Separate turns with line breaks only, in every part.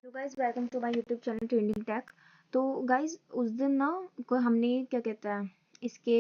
तो guys welcome to my YouTube channel trending tech. तो guys उस दिन ना हमने क्या कहता है इसके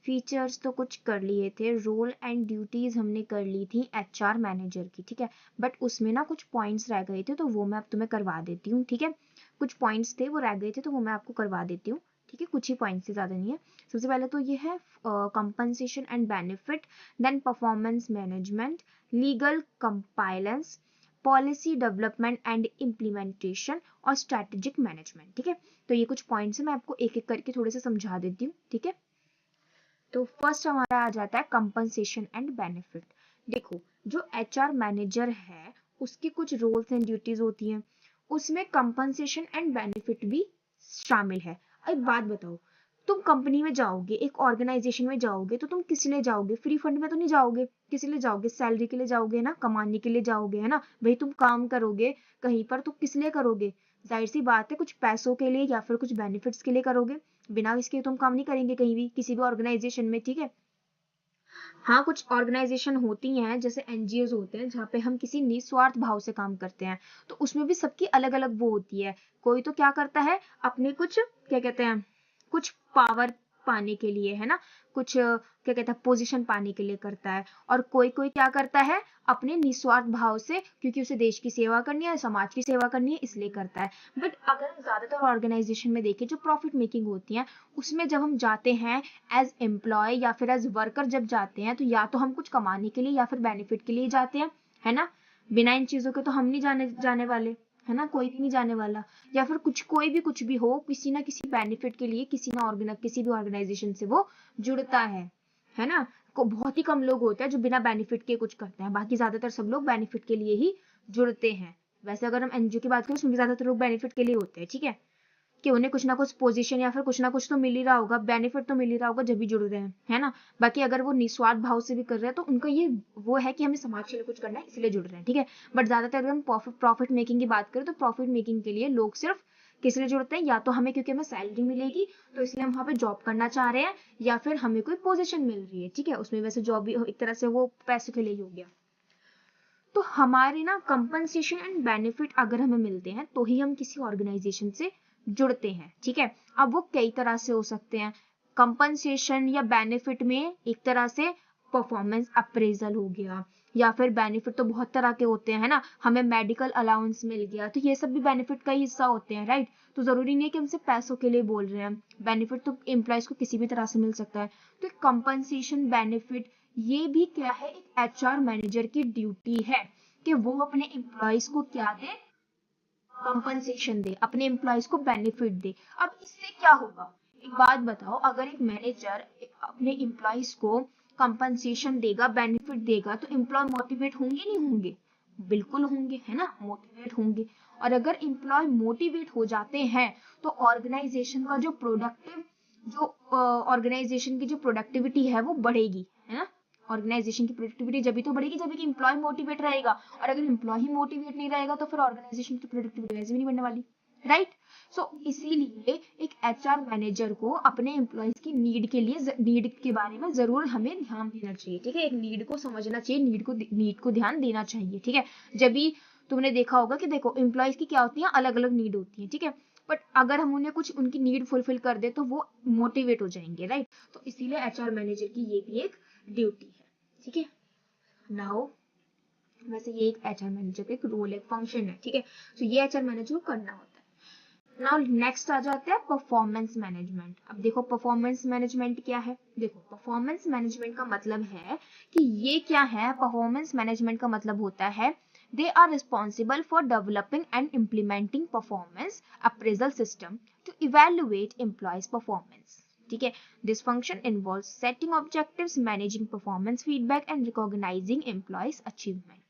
फीचर्स तो कुछ कर लिए थे, रोल एंड ड्यूटीज हमने कर ली थी एचआर मैनेजर की, ठीक है। बट उसमें ना कुछ पॉइंट्स रह गए थे, तो वो मैं अब तुम्हें करवा देती हूँ, ठीक है। कुछ पॉइंट्स थे वो रह गए थे, तो वो मैं आपको करवा देती हूँ, ठीक है। कुछ ही पॉइंट्स से ज़्यादा नहीं है। सबसे पहले तो ये है compensation and benefit, then performance management, legal compliance, policy development and implementation और स्ट्रैटेजिक मैनेजमेंट, ठीक है। तो ये कुछ पॉइंट्स है, मैं आपको एक एक करके थोड़े से समझा देती हूँ, ठीक है। तो फर्स्ट हमारा आ जाता है कंपनसेशन एंड बेनिफिट। देखो, जो एचआर मैनेजर है उसकी कुछ रोल्स एंड ड्यूटीज होती हैं, उसमें कंपनसेशन एंड बेनिफिट भी शामिल है। एक बात बताओ, तुम कंपनी में जाओगे, एक ऑर्गेनाइजेशन में जाओगे, तो तुम किस लिए जाओगे? फ्री फंड में तो नहीं जाओगे, किस लिए जाओगे? सैलरी के लिए जाओगे ना, कमाने के लिए जाओगे, है ना भाई। तुम काम करोगे कहीं पर तो किस लिए करोगे? जाहिर सी बात है, कुछ पैसों के लिए या फिर कुछ बेनिफिट्स के लिए करोगे। बिना इसके तुम काम नहीं करेंगे कहीं भी, किसी भी ऑर्गेनाइजेशन में, ठीक है। हाँ, कुछ ऑर्गेनाइजेशन होती हैं जैसे एनजीओ होते हैं जहाँ पे हम किसी निस्वार्थ भाव से काम करते हैं, तो उसमें भी सबकी अलग अलग वो होती है। कोई तो क्या करता है, अपने कुछ क्या कहते हैं, कुछ पावर पाने के लिए, है ना, कुछ क्या कहते हैं पोजीशन पाने के लिए करता है। और कोई कोई क्या करता है, अपने निस्वार्थ भाव से, क्योंकि उसे देश की सेवा करनी है, समाज की सेवा करनी है, इसलिए करता है। बट अगर हम ज्यादातर ऑर्गेनाइजेशन में देखें जो प्रॉफिट मेकिंग होती हैं, उसमें जब हम जाते हैं एज एम्प्लॉय या फिर एज वर्कर, जब जाते हैं तो या तो हम कुछ कमाने के लिए या फिर बेनिफिट के लिए जाते हैं, है ना। बिना इन चीजों के तो हम नहीं जाने वाले, है ना, कोई भी नहीं जाने वाला। या फिर कोई भी कुछ भी हो, किसी ना किसी बेनिफिट के लिए किसी भी ऑर्गेनाइजेशन से वो जुड़ता है ना। को बहुत ही कम लोग होते हैं जो बिना बेनिफिट के कुछ करते हैं, बाकी ज्यादातर सब लोग बेनिफिट के लिए ही जुड़ते हैं। वैसे अगर हम एनजीओ की बात करें उसमें भी ज्यादातर लोग बेनिफिट के लिए होते हैं, ठीक है, कि उन्हें कुछ ना कुछ पोजीशन या फिर कुछ ना कुछ तो मिल ही रहा होगा, बेनिफिट तो मिल ही रहा होगा जब भी जुड़ रहे हैं, है ना। बाकी अगर वो निस्वार्थ भाव से भी कर रहे हैं तो उनका ये वो है कि हमें समाज के लिए कुछ करना है इसलिए जुड़ रहे हैं, ठीक है। बट ज्यादातर अगर हम प्रॉफिट मेकिंग की बात करें तो प्रॉफिट मेकिंग के लिए लोग सिर्फ किस लिए जुड़ते हैं, या तो हमें क्योंकि हमें सैलरी मिलेगी तो इसलिए हम वहां पे जॉब करना चाह रहे हैं, या फिर हमें कोई पोजीशन मिल रही है, ठीक है। उसमें वैसे जॉब भी एक तरह से वो पैसे के लिए ही हो गया। तो हमारे ना कंपनसेशन एंड बेनिफिट अगर हमें मिलते हैं तो ही हम किसी ऑर्गेनाइजेशन से जुड़ते हैं, ठीक है। अब वो कई तरह से हो सकते हैं। कंपनसेशन या बेनिफिट में एक तरह से परफॉर्मेंस अप्रेजल हो गया, या फिर बेनिफिट तो बहुत तरह के होते हैं, है ना। हमें मेडिकल अलाउंस मिल गया, तो ये सब भी बेनिफिट का ही हिस्सा होते हैं, राइट। तो जरूरी नहीं है कि हम सिर्फ पैसों के लिए बोल रहे हैं, बेनिफिट तो एम्प्लॉयज को किसी भी तरह से मिल सकता है। तो कंपनसेशन बेनिफिट ये भी क्या है, एक एचआर मैनेजर की ड्यूटी है कि वो अपने एम्प्लॉयज को क्या दे, कंपनसेशन दे, अपने एम्प्लॉयज को बेनिफिट दे। अब इससे क्या होगा, एक बात बताओ, अगर एक मैनेजर अपने एम्प्लॉयज को कंपनसेशन देगा, बेनिफिट देगा, तो एम्प्लॉय मोटिवेट होंगे नहीं होंगे? बिल्कुल होंगे, है ना, मोटिवेट होंगे। और अगर एम्प्लॉय मोटिवेट हो जाते हैं तो ऑर्गेनाइजेशन का जो प्रोडक्टिव जो ऑर्गेनाइजेशन की जो प्रोडक्टिविटी है वो बढ़ेगी, है ना। ऑर्गेनाइजेशन की प्रोडक्टिविटी जब भी तो बढ़ेगी जब भी एम्प्लॉय मोटिवेट रहेगा, और अगर एम्प्लॉय ही मोटिवेट नहीं रहेगा तो फिर ऑर्गेनाइजेशन की प्रोडक्टिविटी वैसे भी नहीं बढ़ने वाली, राइट। सो इसीलिए एक एचआर मैनेजर को अपने एम्प्लॉयज की नीड के बारे में जरूर हमें ध्यान देना चाहिए, ठीक है। एक नीड को समझना चाहिए, नीड को ध्यान देना चाहिए, ठीक है। जब भी तुमने देखा होगा कि देखो एम्प्लॉयज की क्या होती है, अलग अलग नीड होती है, ठीक है। बट अगर हम उन्हें कुछ उनकी नीड फुलफिल कर दे तो वो मोटिवेट हो जाएंगे, राइट। तो इसीलिए एचआर मैनेजर की ये भी एक ड्यूटी है, ठीक है। नाउ वैसे ये एक एचआर मैनेजर का एक रोल है, फंक्शन है, ठीक है। तो ये एचआर मैनेजर को करना होता है। नाउ नेक्स्ट आ जाता है परफॉर्मेंस मैनेजमेंट। अब देखो परफॉर्मेंस मैनेजमेंट क्या है, देखो परफॉर्मेंस मैनेजमेंट का मतलब है कि ये क्या है, परफॉर्मेंस मैनेजमेंट का मतलब होता है they are responsible for developing and implementing performance appraisal system to evaluate employees performance, ठीक है। This function involves setting objectives, managing performance feedback and recognizing employees achievement।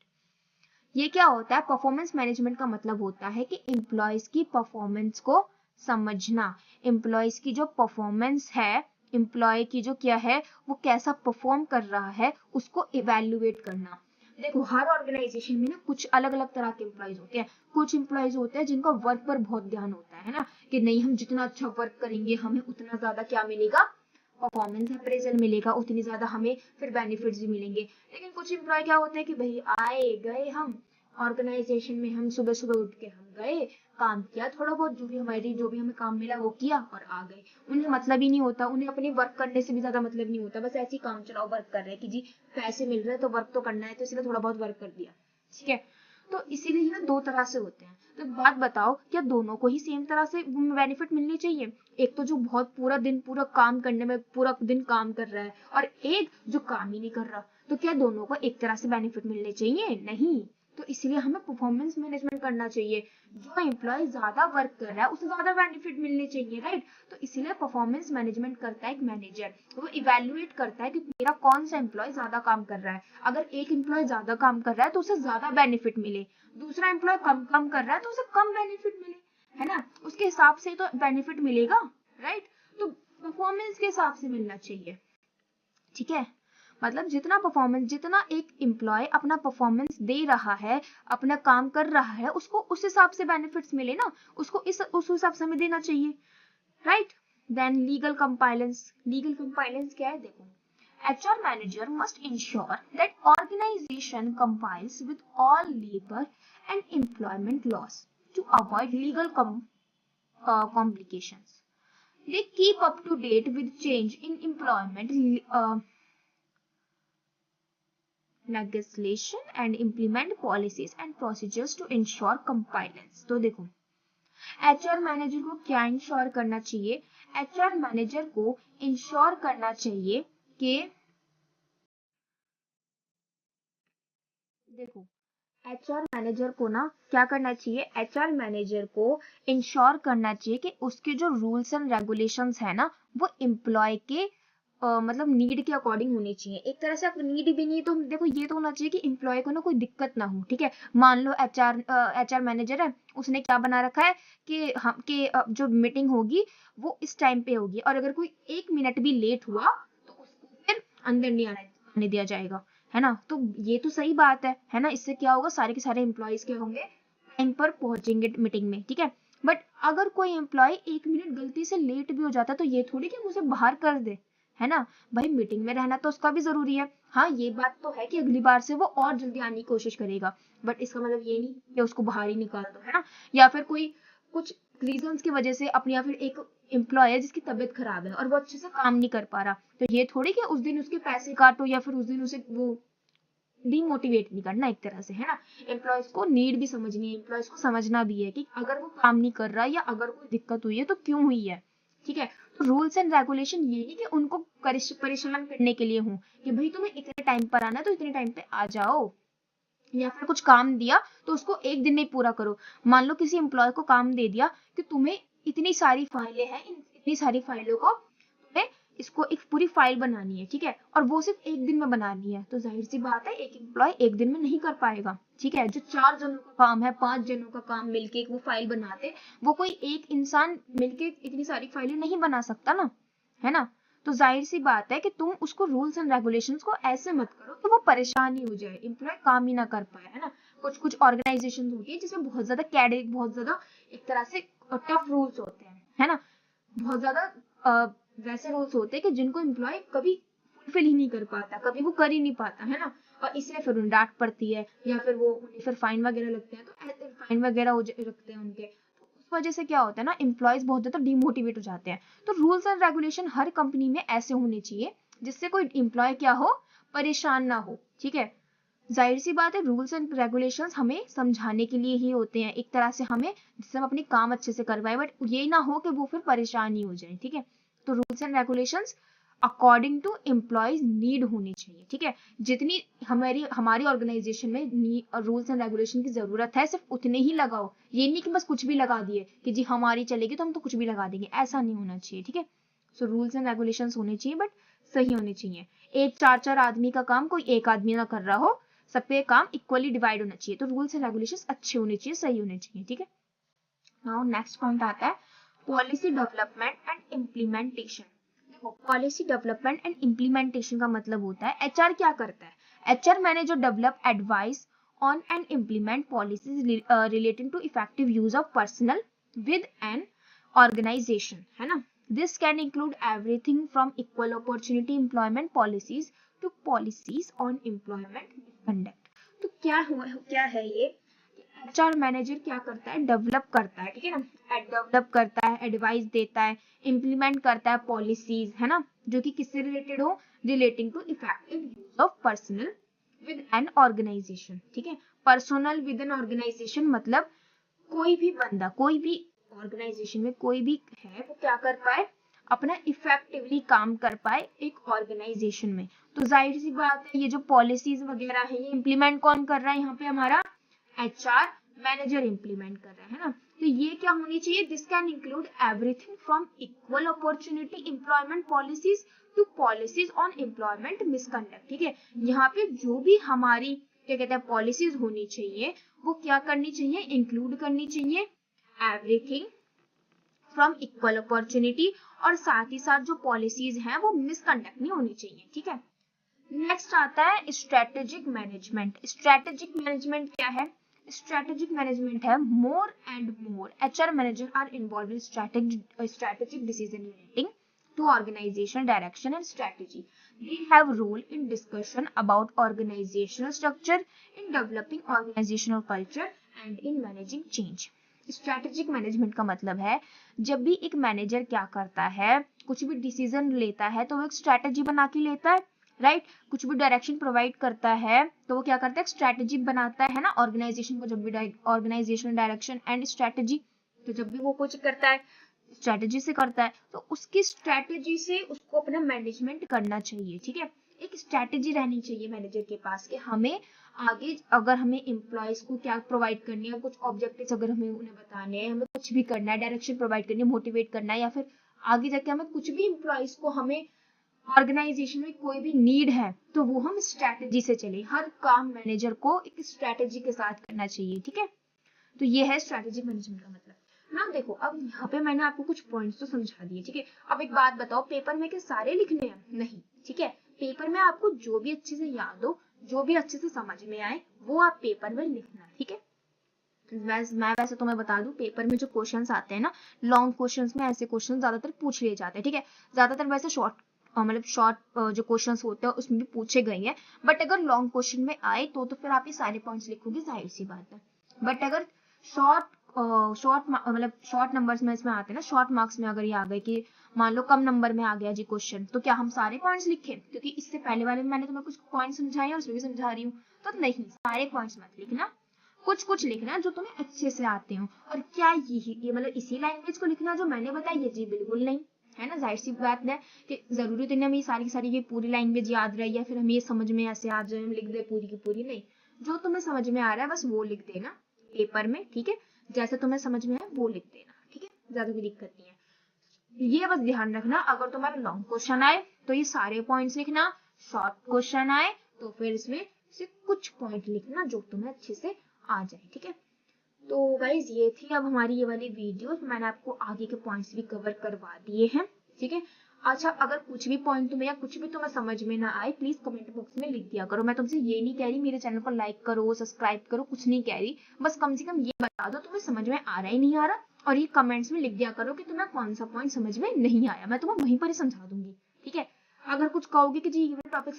ये क्या होता है, परफॉर्मेंस मैनेजमेंट का मतलब होता है कि एम्प्लॉयज की परफॉर्मेंस को समझना, एम्प्लॉयज की जो परफॉर्मेंस है, एम्प्लॉय की जो क्या है वो कैसा परफॉर्म कर रहा है उसको इवेल्युएट करना। देखो हर ऑर्गेनाइजेशन में ना कुछ अलग अलग तरह के एम्प्लॉयज होते हैं। कुछ एम्प्लॉयज होते हैं जिनका वर्क पर बहुत ध्यान होता है ना, कि नहीं हम जितना अच्छा वर्क करेंगे हमें उतना ज्यादा क्या मिलेगा, परफॉर्मेंस अप्रेजल मिलेगा, उतनी ज्यादा हमें फिर बेनिफिट्स भी मिलेंगे। लेकिन कुछ एम्प्लॉय क्या होते हैं कि भाई आए गए, हम ऑर्गेनाइजेशन में हम सुबह सुबह उठ के हम गए, काम किया, थोड़ा बहुत जो भी हमें काम मिला वो किया और आ गए। उन्हें मतलब ही नहीं होता, उन्हें अपने वर्क करने से भी ज्यादा मतलब नहीं होता, बस ऐसे ही काम चलाओ वर्क कर रहे हैं कि जी पैसे मिल रहे हैं तो वर्क तो करना है, तो इसलिए थोड़ा बहुत वर्क कर दिया, ठीक है। तो इसीलिए ना दो तरह से होते हैं। तो बात बताओ, क्या दोनों को ही सेम तरह से बेनिफिट मिलनी चाहिए? एक तो जो बहुत पूरा दिन पूरा काम करने में पूरा दिन काम कर रहा है, और एक जो काम ही नहीं कर रहा, तो क्या दोनों को एक तरह से बेनिफिट मिलने चाहिए? नहीं। तो इसलिए हमें परफॉर्मेंस मैनेजमेंट करना चाहिए। जो एम्प्लॉय ज्यादा वर्क कर रहा है उसे ज्यादा बेनिफिट मिलने चाहिए, राइट। तो इसीलिए परफॉर्मेंस मैनेजमेंट करता है एक मैनेजर, वो इवेल्युएट करता है कि मेरा कौन सा एम्प्लॉय ज्यादा काम कर रहा है। अगर एक एम्प्लॉय ज्यादा काम कर रहा है तो उसे ज्यादा बेनिफिट मिले, दूसरा एम्प्लॉय कम काम कर रहा है तो उसे कम बेनिफिट मिले, है ना। उसके हिसाब से तो बेनिफिट मिलेगा, राइट। तो परफॉर्मेंस के हिसाब से मिलना चाहिए, ठीक है। मतलब जितना एक एम्प्लॉय अपना परफॉर्मेंस दे रहा है, अपना काम कर रहा है, उसको उस हिसाब से बेनिफिट्स मिले ना, उसको उस हिसाब से हमें देना चाहिए, राइट। देन लीगल कंपाइलेंस क्या है, देखो। HR manager must ensure that organization complies with all labor and employment laws to avoid legal complications. They keep up to date with change in employment legislation and implement policies and procedures to ensure compliance. तो देखो, HR manager को क्या ensure करना चाहिए? HR manager को ensure करना चाहिए कि देखो, HR मैनेजर को ना क्या करना चाहिए? HR मैनेजर को इंश्योर करना चाहिए कि उसके जो रूल्स एंड रेगुलेशंस है ना, वो एम्प्लॉय के मतलब नीड के अकॉर्डिंग होनी चाहिए। एक तरह से नीड भी नहीं तो देखो, ये तो होना चाहिए कि एम्प्लॉय को ना कोई दिक्कत ना हो, ठीक है। मान लो HR मैनेजर है, उसने क्या बना रखा है कि जो मीटिंग होगी वो इस टाइम पे होगी, और अगर कोई 1 मिनट भी लेट हुआ तो उसको फिर अंदर नहीं आने दिया जाएगा, है ना। तो ये तो सही बात है ना। इससे क्या होगा, सारे के सारे एम्प्लॉयज क्या होंगे, टाइम पर पहुंचेंगे मीटिंग में, ठीक है। बट अगर कोई एम्प्लॉय 1 मिनट गलती से लेट भी हो जाता है तो ये थोड़ी कि हम उसे बाहर कर दे, है ना। भाई मीटिंग में रहना तो उसका भी जरूरी है। हाँ, ये बात तो है कि अगली बार से वो और जल्दी आने की कोशिश करेगा, बट इसका मतलब ये नहीं कि उसको बाहर ही निकाल दो, है ना। या फिर कोई कुछ रीजंस की वजह से अपनी, या फिर एक एम्प्लॉय है जिसकी तबीयत खराब है और वो अच्छे से काम नहीं कर पा रहा, तो ये थोड़ी कि उस दिन उसके पैसे काटो या फिर उस दिन उसे वो डिमोटिवेट नहीं करना, एक तरह से, है ना। एम्प्लॉयज को नीड भी समझनी है, एम्प्लॉयज को समझना भी है कि अगर वो काम नहीं कर रहा या अगर कोई दिक्कत हुई है तो क्यों हुई है, ठीक है। तो रूल्स एंड रेगुलेशन ये नहीं कि उनको परेशान करने के लिए हूँ कि भाई तुम्हें इतने टाइम पर आना है तो इतने टाइम पे आ जाओ, या फिर कुछ काम दिया तो उसको एक दिन में पूरा करो। मान लो किसी एम्प्लॉय को काम दे दिया कि तुम्हें इतनी सारी फाइलें हैं, इतनी सारी फाइलों को तुम्हें इसको एक पूरी फाइल बनानी है, ठीक है, और वो सिर्फ एक दिन में बनानी है, तो जाहिर सी बात है एक एम्प्लॉय एक दिन में नहीं कर पाएगा, ठीक है। जो 4 जनों का काम है, 5 जनों का काम मिलके एक वो फाइल बनाते, वो कोई एक इंसान मिलके इतनी सारी फाइलें नहीं बना सकता ना, है ना। तो जाहिर सी बात है कि तुम उसको रूल्स एंड रेगुलेशंस को ऐसे मत करो कि वो परेशान ही हो जाए, एम्प्लॉय काम ही ना कर पाए, है ना। कुछ कुछ ऑर्गेनाइजेशन होती है जिसमें बहुत ज्यादा कैडेट, बहुत ज्यादा एक तरह से टफ रूल्स होते हैं, है ना। बहुत ज्यादा वैसे रूल्स होते हैं कि जिनको एम्प्लॉय कभी फुलफिल ही नहीं कर पाता, कभी वो कर ही नहीं पाता, है ना। और इसलिए फिर उन्हें डांट पड़ती है या फिर वो उन्हें फिर फाइन वगैरह लगते हैं, तो फाइन वगैरह रखते हैं उनके, तो उस वजह से क्या होता है ना, एम्प्लॉयज बहुत ज्यादा डिमोटिवेट हो जाते हैं। तो rules and regulation her company में ऐसे होने चाहिए जिससे कोई एम्प्लॉय क्या हो, परेशान ना हो, ठीक है। जाहिर सी बात है, रूल्स एंड रेगुलेशंस हमें समझाने के लिए ही होते हैं, एक तरह से हमें, जिससे हम अपने काम अच्छे से कर पाए, बट ये ना हो कि वो फिर परेशान ही हो जाए, ठीक है। तो rules and regulations according to employees need होनी चाहिए, ठीक है। जितनी हमारी ऑर्गेनाइजेशन में रूल्स एंड रेगुलेशन की जरूरत है सिर्फ उतने ही लगाओ, ये नहीं कि बस कुछ भी लगा दिए कि जी हमारी चलेगी तो हम तो कुछ भी लगा देंगे, ऐसा नहीं होना चाहिए, ठीक है। सो रूल्स एंड रेगुलेशंस होने चाहिए, बट सही होने चाहिए। एक 4 आदमी का काम कोई एक आदमी ना कर रहा हो, सब पे काम इक्वली डिवाइड होना चाहिए। तो रूल्स एंड रेगुलेशंस अच्छे होने चाहिए, सही होने चाहिए, ठीक है। नाउ नेक्स्ट पॉइंट आता है पॉलिसी डेवलपमेंट एंड इम्प्लीमेंटेशन। देखो, पॉलिसी डेवलपमेंट एंड इम्प्लीमेंटेशन का मतलब होता है एचआर क्या करता है। HR manager develop advice on and implement policies related to effective use of personnel with an organization, है ना। This can include everything from equal opportunity employment policies to policies on employment conduct. तो क्या है ये, HR manager क्या करता है, develop करता है, ठीक है ना, डेवलप करता है, एडवाइस देता है, इम्प्लीमेंट करता है पॉलिसीज, है ना, जो कि किससे रिलेटेड हो, relating to effective use of personnel with an organisation, ठीक है। पर्सनल विद एन ऑर्गेनाइजेशन मतलब कोई भी बंदा, कोई भी ऑर्गेनाइजेशन में कोई भी है, वो क्या कर पाए, अपना इफेक्टिवली काम कर पाए एक ऑर्गेनाइजेशन में। तो जाहिर सी बात है, ये जो पॉलिसीज वगैरह है, ये इम्प्लीमेंट कौन कर रहा है, यहाँ पे हमारा एचआर मैनेजर इम्प्लीमेंट कर रहा है ना। तो ये क्या होनी चाहिए, this can include everything from equal opportunity employment policies to policies on employment misconduct, ठीक है। यहाँ पे जो भी हमारी क्या कहते हैं पॉलिसीज होनी चाहिए, वो क्या करनी चाहिए, इंक्लूड करनी चाहिए एवरीथिंग फ्रॉम इक्वल अपॉर्चुनिटी, और साथ ही साथ जो पॉलिसीज हैं वो मिसकंडक्ट नहीं होनी चाहिए, ठीक है। नेक्स्ट आता है स्ट्रेटेजिक मैनेजमेंट। स्ट्रेटेजिक मैनेजमेंट क्या है, स्ट्रेटेजिक मैनेजमेंट है more and more HR manager are involve in strategic decision relating to organizational direction and strategy. They have role in discussion about organizational structure, in developing organizational culture and in managing change. Strategic management का मतलब है जब भी एक manager क्या करता है, कुछ भी डिसीजन लेता है तो वो एक स्ट्रैटेजी बना के लेता है, राइट। कुछ भी डायरेक्शन प्रोवाइड करता है तो वो क्या करता है, स्ट्रैटेजी बनाता है ना ऑर्गेनाइजेशन को, जब भी ऑर्गेनाइजेशनल डायरेक्शन एंड स्ट्रैटेजी, तो जब भी वो कुछ करता है स्ट्रैटेजी से करता है, तो उसकी स्ट्रैटेजी से उसको अपना मैनेजमेंट करना चाहिए, ठीक है। एक स्ट्रैटेजी रहनी चाहिए मैनेजर के पास कि हमें आगे अगर हमें एम्प्लॉयज को क्या प्रोवाइड करनी है, कुछ ऑब्जेक्टिव्स अगर हमें उन्हें बताने हैं, हमें कुछ भी करना है, डायरेक्शन प्रोवाइड करनी है, मोटिवेट करना है, या फिर आगे जाके हमें कुछ भी एम्प्लॉयज को हमें ऑर्गेनाइजेशन में कोई भी नीड है, तो वो हम स्ट्रैटेजी से चले। हर काम मैनेजर को एक स्ट्रैटेजी के साथ करना चाहिए, ठीक है। तो ये है स्ट्रैटेजिक मैनेजमेंट का मतलब ना। देखो अब यहाँ पे मैंने आपको कुछ पॉइंट्स तो समझा दिए, ठीक है। अब एक बात बताओ, पेपर में क्या सारे लिखने हैं, नहीं, ठीक है। पेपर में आपको जो भी अच्छे से याद हो, जो भी अच्छे से समझ में आए, वो आप पेपर में लिखना, ठीक है। मैं वैसे तो मैं बता दूं, पेपर में जो क्वेश्चंस आते हैं ना, लॉन्ग क्वेश्चंस में ऐसे क्वेश्चन ज्यादातर पूछ लिए जाते हैं, ठीक है। ज्यादातर वैसे शॉर्ट जो क्वेश्चंस होते हैं उसमें भी पूछे गए हैं, बट अगर लॉन्ग क्वेश्चन में आए तो फिर आप ये सारे पॉइंट्स लिखोगे, जाहिर सी बात है। बट अगर शॉर्ट नंबर्स में इसमें आते हैं ना, शॉर्ट मार्क्स में अगर ये आ गए कि मान लो कम नंबर में आ गया जी क्वेश्चन, तो क्या हम सारे पॉइंट्स लिखें, क्योंकि इससे पहले वाले में मैंने तुम्हें कुछ पॉइंट्स समझाए हैं, उसमें भी समझा रही हूँ, तो नहीं, सारे पॉइंट्स मत लिखना, कुछ कुछ लिखना जो तुम्हें अच्छे से आते हो। और क्या ये मतलब इसी लैंग्वेज को लिखना जो मैंने बताई है, जी बिल्कुल नहीं, है ना। जाहिर सी बात है कि जरूरी तो नहीं हमें सारी की सारी ये पूरी लैंग्वेज याद रहे, या फिर हमें ये समझ में ऐसे आ जाए हम लिख दे पूरी की पूरी, नहीं। जो तुम्हें समझ में आ रहा है बस वो लिख देना पेपर में, ठीक है। जैसे तुम्हें समझ में है वो लिख देना, ठीक है, ज्यादा कोई दिक्कत नहीं है। ये बस ध्यान रखना, अगर तुम्हारा लॉन्ग क्वेश्चन आए तो ये सारे पॉइंट्स लिखना, शॉर्ट क्वेश्चन आए तो फिर इसमें से कुछ पॉइंट लिखना जो तुम्हें अच्छे से आ जाए, ठीक है। तो गाइज ये थी अब हमारी ये वाली वीडियो, मैंने आपको आगे के पॉइंट्स भी कवर करवा दिए हैं, ठीक है। अच्छा, अगर कुछ भी पॉइंट तुम्हें या कुछ भी तुम्हें समझ में ना आए, प्लीज कमेंट बॉक्स में लिख दिया करो। मैं तुमसे ये नहीं कह रही मेरे चैनल को लाइक करो, सब्सक्राइब करो, कुछ नहीं कह रही, बस कम से कम ये बता दो तुम्हें समझ में आ रहा है नहीं आ रहा, और ये कमेंट्स में लिख दिया करो कि तुम्हें कौन सा पॉइंट समझ में नहीं आया, मैं तुम्हें वहीं पर ही समझा दूंगी, ठीक है। अगर कुछ कहोगे कि जी ये टॉपिक